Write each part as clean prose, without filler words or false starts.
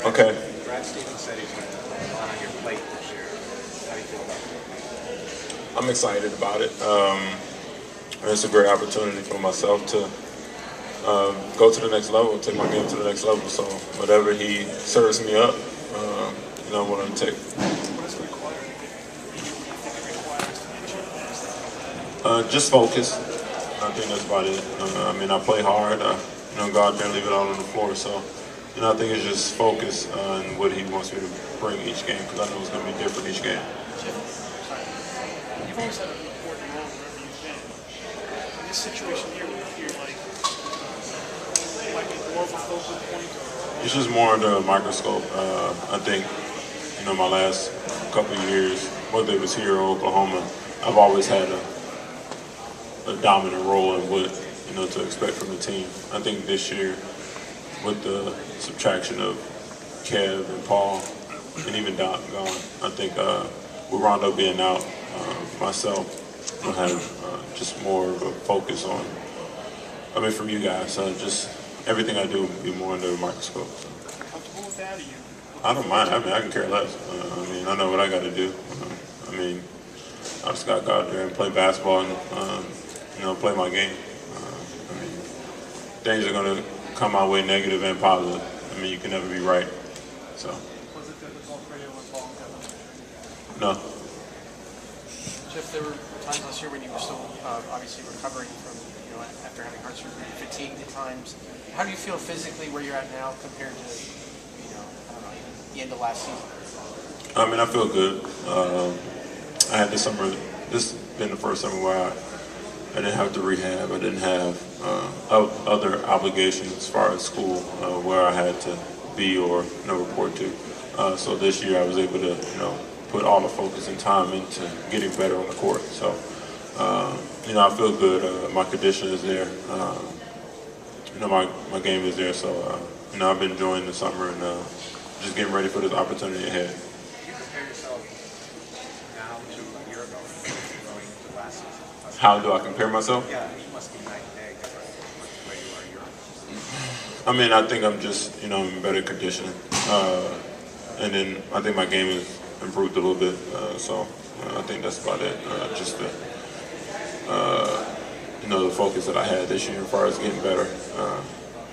Okay. Brad Stevens said he's going to put a lot on your plate this year. How do you feel about that? I'm excited about it. It's a great opportunity for myself to go to the next level, take my game to the next level. So whatever he serves me up, I'm willing to take. What does it require? What do you think it requires to get you to the next step? Just focus. I think that's about it. I play hard. God didn't leave it all on the floor. So, I think it's just focus on what he wants me to bring each game because I know it's going to be different each game. You've always had an important role wherever you've been. In this situation here, we feel like it might be more of a focal point. It's just more under a microscope. I think, my last couple of years, whether it was here or Oklahoma, I've always had a dominant role in what, to expect from the team. I think this year, with the subtraction of Kev and Paul, and even Doc gone, I think with Rondo being out, myself will have just more of a focus on, from you guys, just everything I do will be more under the microscope. So. Comfortable with that, or you? I don't mind. I can care less. I know what I got to do. I just got to go out there and play basketball and, play my game. Things are going to come my way, negative and positive. You can never be right. So. Was it difficult for you with Paul and Kevin? No. Jeff, there were times last year when you were still obviously recovering from, after having heart surgery, fatigued at times. How do you feel physically where you're at now compared to, the end of last season? I feel good. I had this summer. This has been the first summer where I didn't have to rehab. I didn't have other obligations as far as school where I had to be or report to. So this year I was able to put all the focus and time into getting better on the court. So I feel good. My condition is there. My game is there. So I've been enjoying the summer and just getting ready for this opportunity ahead. Do you compare yourself now to a year ago going into last season? How do I compare myself? Yeah, you must be night and day different from where you are a year ago. I think I'm just, in better condition. And then I think my game has improved a little bit. So I think that's about it. Just the focus that I had this year as far as getting better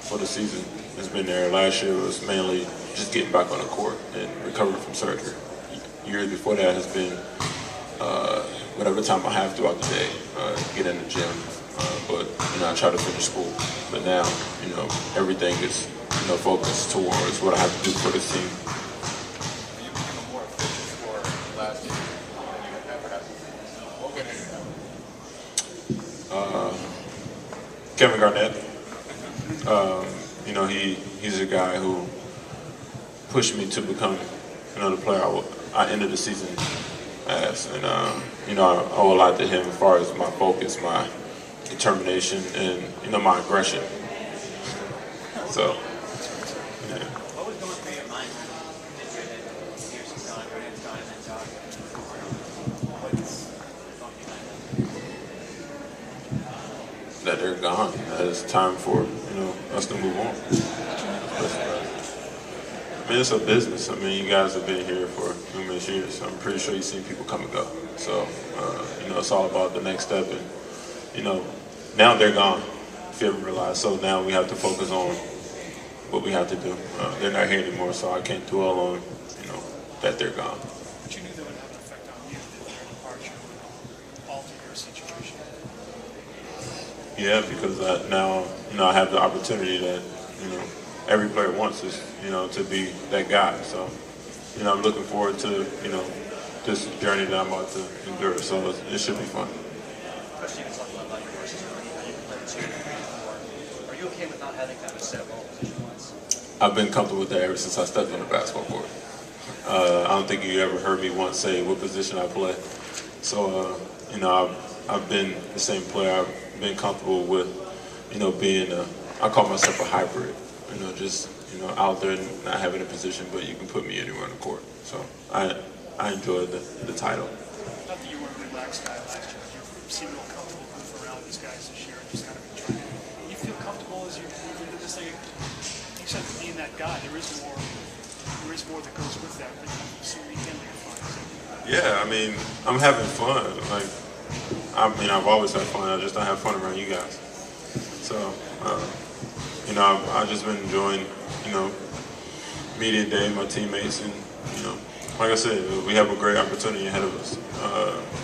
for the season has been there. Last year was mainly just getting back on the court and recovering from surgery. Years before that has been whatever time I have throughout the day, get in the gym. But I try to finish school. But now, everything is focused towards what I have to do for this team. You became a more efficient scorer last year than you have ever had before. What went into that? Kevin Garnett. He's a guy who pushed me to become the player I ended the season as. And, I owe a lot to him as far as my focus, my determination, and, my aggression. So, yeah. What was going through your mind when you did Pearson's gone, Jordan's gone, and then Doc? What's going behind that? That they're gone. That it's time for us to move on. It's a business. You guys have been here for numerous years. So I'm pretty sure you've seen people come and go. So it's all about the next step, and now they're gone. If you ever realize, so now we have to focus on what we have to do. They're not here anymore, so I can't dwell on that they're gone. But you knew that would have an effect on you, that their departure would alter your situation. Yeah, because now I have the opportunity that every player wants is to be that guy. So I'm looking forward to this journey that I'm about to endure. So it should be fun. Especially if it's like your horses, how you play the 2 and 3 and 4. Are you okay with not having kind of a set role position-wise? I've been comfortable with that ever since I stepped on the basketball court. I don't think you ever heard me once say what position I play. So I've been the same player. I've been comfortable with being I call myself a hybrid. Just out there and not having a position, but you can put me anywhere on the court. So I enjoyed the title. Not that you were a relaxed guy last year, you seem real comfortable moving around these guys this year and just kind of enjoying it. You feel comfortable as you move into this thing? You said being that guy, there is more there is more that goes with that, but you seem to be handling it fine. Yeah, I mean, I'm having fun. Like, I mean, I've always had fun. I just don't have fun around you guys. So, you know, I've just been enjoying, you know, media day, my teammates, and you know, like I said, we have a great opportunity ahead of us.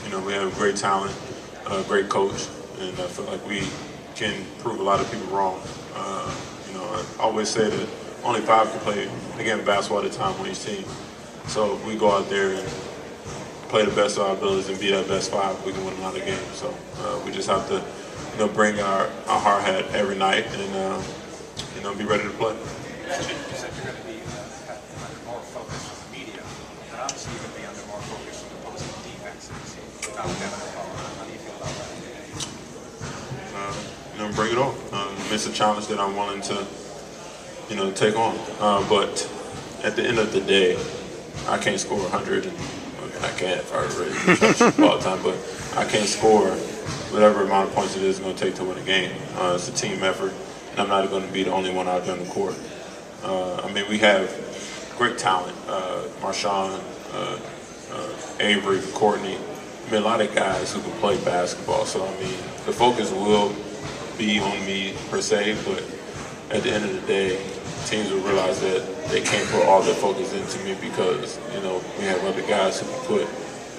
You know, we have great talent, great coach, and I feel like we can prove a lot of people wrong. You know, I always say that only 5 can play the game of basketball at a time on each team. So if we go out there and play the best of our abilities and be that best 5, we can win a lot of games. So we just have to, you know, bring our hard hat every night and, you know, be ready to play. You mentioned you said you're going to be under more focus with the media, but obviously you're going to be under more focus with opposing defenses without Kevin and Paul. How do you feel about that? You know, bring it on. It's a challenge that I'm willing to, you know, take on. But at the end of the day, I can't score 100. I can't if I really try to shoot all the time, but I can't score whatever amount of points it is going to take to win a game. It's a team effort, and I'm not going to be the only one out there on the court. I mean, we have great talent. Marshawn, Avery, Courtney. I mean, a lot of guys who can play basketball. So, I mean, the focus will be on me per se, but at the end of the day, teams will realize that they can't put all their focus into me because, you know, we have other guys who can put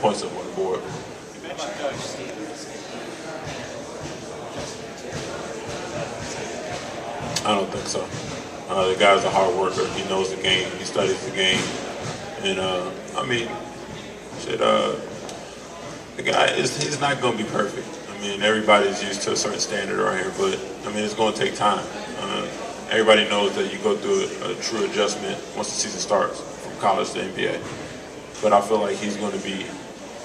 points up on the board. You mentioned Stevens. I don't think so. The guy's a hard worker. He knows the game. He studies the game. And, I mean, shit, the guy, he's not going to be perfect. I mean, everybody's used to a certain standard right here, but, I mean, it's going to take time. Everybody knows that you go through a true adjustment once the season starts, from college to NBA. But I feel like he's going to be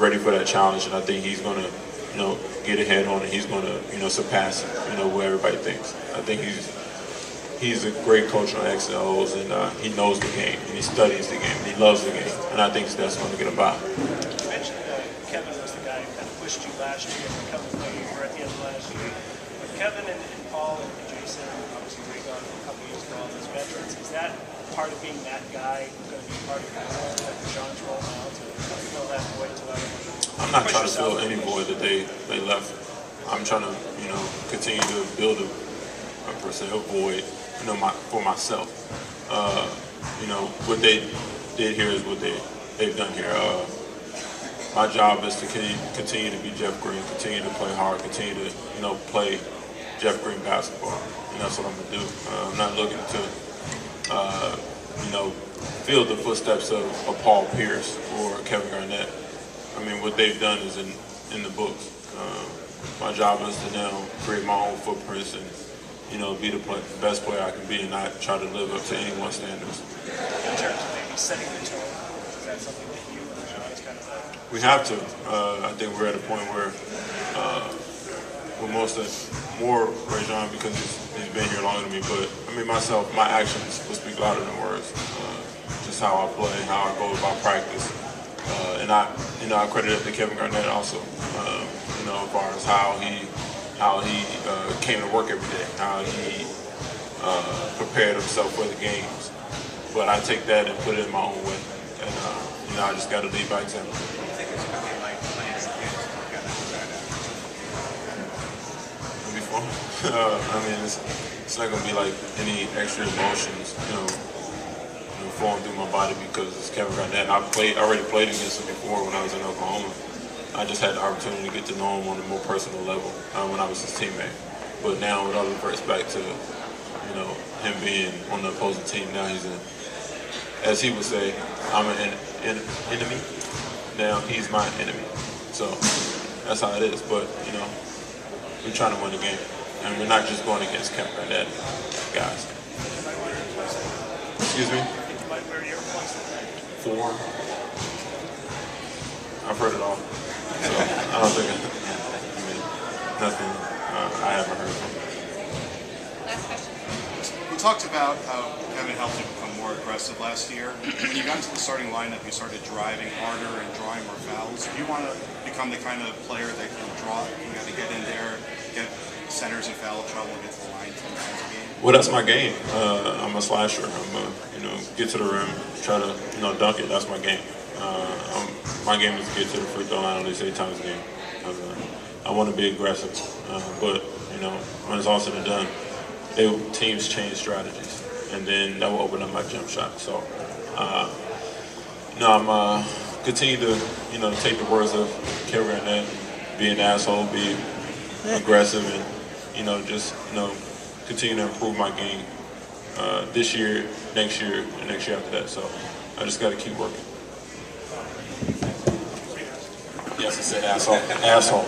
ready for that challenge, and I think he's going to, you know, get ahead on it. He's going to, you know, surpass, you know, what everybody thinks. I think he's a great coach on X and O's, and he knows the game, and he studies the game, and he loves the game, and I think that's going to get him by. You mentioned Kevin was the guy who kind of pushed you last year, and Kevin played you were at the end of last year. But Kevin and Paul and Jason, obviously they gone for a couple years for all those veterans. Is that part of being that guy going to be part of your role, like John's role now, to fill that void to let him? I'm not trying to fill any void that they left. I'm trying to, you know, continue to build a void, you know, for myself. You know, what they did here is what they've done here. My job is to continue to be Jeff Green, continue to play hard, continue to, you know, play Jeff Green basketball, and that's what I'm gonna do. I'm not looking to, you know, fill the footsteps of Paul Pierce or Kevin Garnett. I mean, what they've done is in the books. My job is to now create my own footprints and, you know, be the best player I can be and not try to live up to anyone's standards. In terms of maybe setting the tone, is that something that you and John is kind of like? We have to. I think we're at a point where more Rajon because he's been here longer than me. But I mean, myself, my actions will speak louder than words. Just how I play, how I go about practice, and I credit it to Kevin Garnett also. You know, as far as how he came to work every day, how he prepared himself for the games. But I take that and put it in my own way, and you know, I just got to lead by example. I think it's going to be like playing as a kid. It'll be fun. I mean, it's not going to be like any extra emotions, you know, flowing through my body because it's Kevin Garnett. I already played against him before when I was in Oklahoma. I just had the opportunity to get to know him on a more personal level when I was his teammate. But now with all the respect to, you know, him being on the opposing team, now he's as he would say, I'm an enemy. Now he's my enemy. So that's how it is. But, you know, we're trying to win the game. And we're not just going against Kevin Garnett guys. Excuse me? You might wear your points. 4. I've heard it all. So I don't think, I mean, nothing I haven't heard from. Last question. You talked about how Kevin helped you become more aggressive last year. When you got into the starting lineup, you started driving harder and drawing more fouls. Do you want to become the kind of player that can draw, you got to get in there, get centers in foul trouble, get to the line 10 times a game? Well, that's my game. I'm a slasher. I'm a, you know, get to the rim, try to dunk it. That's my game. My game is to get to the free throw line at least 8 times a game. I want to be aggressive, but when it's all said and done, teams change strategies, and then that will open up my jump shot. So, I'm continue to take the words of Kevin Garnett, be an asshole, be aggressive, and just continue to improve my game this year, next year, and next year after that. So I just got to keep working. Yes, I said asshole. Asshole.